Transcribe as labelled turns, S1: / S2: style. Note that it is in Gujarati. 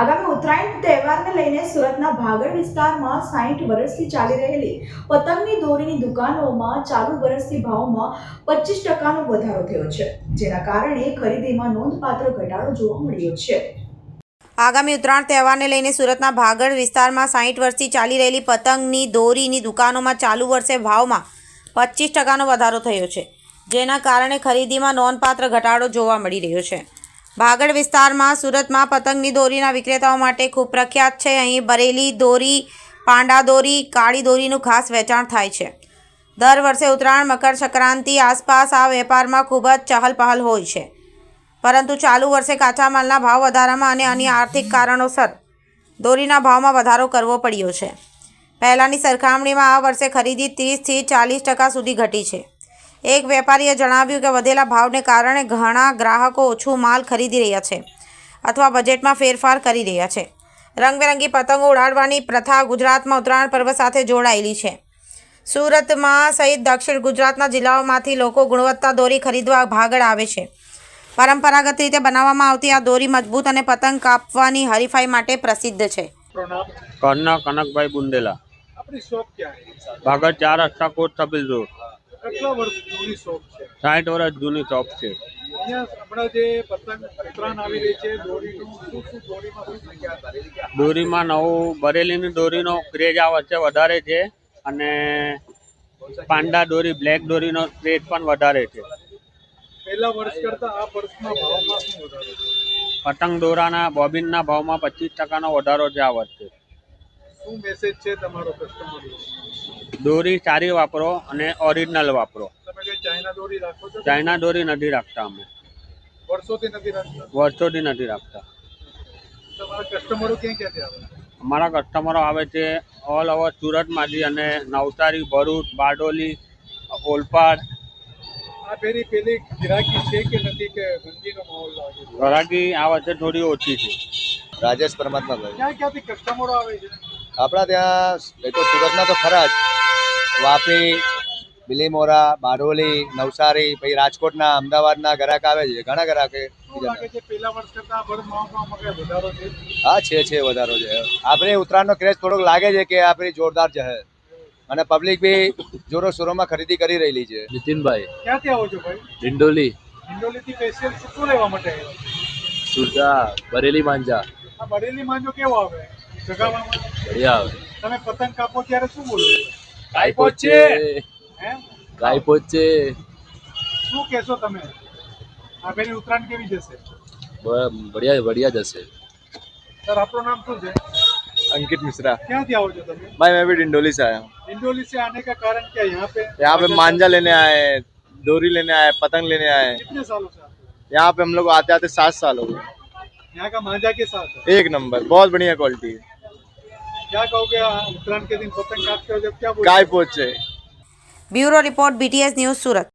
S1: આગામી ઉત્તરાયણ તહેવારને લઈને સુરતના ભાગળ વિસ્તારમાં 60 વર્ષથી ચાલી રહેલી પતંગની દોરીની દુકાનોમાં ચાલુ વર્ષથી ભાવમાં 25% વધારો થયો છે, જેના કારણે ખરીદીમાં નોંધપાત્ર ઘટાડો જોવા મળ્યો છે। આગામી ઉત્તરાયણ તહેવારને લઈને સુરતના ભાગળ વિસ્તારમાં 60 વર્ષથી ચાલી રહેલી પતંગની દોરીની દુકાનોમાં ચાલુ વર્ષે ભાવમાં 25% વધારો થયો છે, જેના કારણે ખરીદીમાં નોંધપાત્ર ઘટાડો જોવા મળી રહ્યો છે। ભાગળ વિસ્તારમાં સુરતમાં પતંગની દોરીના વિક્રેતાઓ માટે ખૂબ પ્રખ્યાત છે। અહીં બરેલી દોરી, પાંડા દોરી, કાળી દોરીનું ખાસ વેચાણ થાય છે। દર વર્ષે ઉત્તરાયણ, મકર સંક્રાંતિ આસપાસ આ વેપારમાં ખૂબ જ ચહલપહલ હોય છે, પરંતુ ચાલુ વર્ષે કાચા માલના ભાવ વધારામાં અને અન્ય આર્થિક કારણોસર દોરીના ભાવમાં વધારો કરવો પડ્યો છે। પહેલાંની સરખામણીમાં આ વર્ષે ખરીદી 30થી 40% સુધી ઘટી છે। એક વેપારીએ જણાવ્યું કે વધેલા ભાવને કારણે ઘણા ગ્રાહકો ઓછું માલ ખરીદી રહ્યા છે અથવા બજેટમાં ફેરફાર કરી રહ્યા છે। રંગબેરંગી પતંગો ઉડાડવાની પ્રથા ગુજરાતમાં ઉત્તરાયણ પર્વ સાથે જોડાયેલી છે। સુરતમાં સહિત દક્ષિણ ગુજરાતના જિલ્લાઓમાંથી લોકો ગુણવત્તા દોરી ખરીદવા ભાગળ આવે છે। પરંપરાગત રીતે બનાવવામાં આવતી આ દોરી મજબૂત અને પતંગ કાપવાની હરીફાઈ માટે પ્રસિદ્ધ છે।
S2: करना कनकभाई बुंदेला
S3: अपनी शॉप क्या है?
S2: भागड़ 4 रस्ता कोट तपिल रोड
S3: કેટલા વર્ષ જૂની શોપ છે?
S2: 60 વર્ષ જૂની શોપ છે।
S3: અહીંયા હમણાં જે પતંગ ઉત્તરાયણ આવી રહી છે, દોરીનું શું દોરીમાં શું સંખ્યા?
S2: દોરીમાં નવું બરેલીની દોરીનો ક્રેઝ આ વર્ષે વધારે છે અને પાંડા દોરી, બ્લેક દોરીનો ક્રેઝ પણ વધારે છે।
S3: પહેલા વર્ષ કરતાં આ વર્ષમાં ભાવમાં શું વધારો છે?
S2: પતંગ દોરાના બોબિનના ભાવમાં 25%નો વધારો છે આ વર્ષે।
S3: શું મેસેજ છે તમારો કસ્ટમર?
S2: દોરી સારી વાપરો અને ઓરિજિનલ વાપરો।
S3: તમે કઈ ચાઇના દોરી રાખો છો?
S2: ચાઇના દોરી નથી રાખતા, અમે
S3: વર્ષોથી નથી રાખતા?
S2: વર્ષોથી નથી રાખતા।
S3: તમારા કસ્ટમરો ક્યાંથી આવે?
S2: અમારા કસ્ટમરો આવે છે ઓલ ઓવર સુરતમાંથી અને નવસારી, ભરૂચ, બારડોલી, ઓલપાડ।
S3: આ પેલી ગિરાકી છે કે નથી કે મંદીનો માહોલ લાગે છે?
S2: ઘરાકી આ વર્ષે થોડી ઓછી છે।
S4: રાજેશ પરમાત્માભાઈ,
S3: ક્યાંથી કસ્ટમરો આવે છે?
S4: આપણા ત્યાં એ તો સુરતના તો ખરા જ, વાપી, બિલીમોરા, બારડોલી, નવસારી, પછી રાજકોટના, અમદાવાદના ગ્રાહક આવે છે, ઘણા ગ્રાહક।
S3: શું લાગે છે પહેલા વર્ષ કરતાં આ વર્ષ ભાવમાં કઈ વધારો છે?
S4: હા છે વધારો છે। આપણે ઉત્તરાયણનો ક્રેઝ થોડોક લાગે છે કે આપણી જોરદાર છે અને પબ્લિક બી જોરો શોરોમાં ખરીદી કરી રહેલી છે।
S5: નીતિનભાઈ,
S3: ક્યાંથી આવો છો ભાઈ?
S5: ડિંડોલી,
S3: હિન્ડોલીથી સ્પેશિયલ શું લેવા માટે આવ્યા?
S5: સુરતા, બરેલી માંજા,
S3: આ બરેલી માંજો કેવો આવે જગાવામાં?
S5: બઢિયા આવે।
S3: તમે પતંગ કાપો ત્યારે શું બોલો?
S5: ગાય પોચે,
S3: હે
S5: ગાય પોચે।
S3: શું કહેશો તમે? આ પેલી ઉત્તરાયણ કેવી જશે?
S5: बढ़िया जैसे।
S3: सर आपका नाम શું છે?
S4: अंकित मिश्रा।
S3: ક્યાંથી આવો છો તમે?
S4: भाई मैं भी डिंडोली से आया हूँ।
S3: इंडोली से आने का कारण क्या?
S4: यहाँ पे मांझा लेने आए हैं, डोरी लेने आए, पतंग लेने आए हैं।
S3: कितने सालों से आते हो?
S4: यहाँ पे हम लोग आते आते 7 साल हो गए।
S3: यहाँ का मांझा के साथ है?
S4: एक नंबर, बहुत बढ़िया क्वालिटी है।
S3: क्या कहोगे उत्तरायण के दिन पतंग काटते हो जब क्या बोलते हो?
S4: गाय पोच है।
S1: ब्यूरो रिपोर्ट, BTS न्यूज़, सूरत।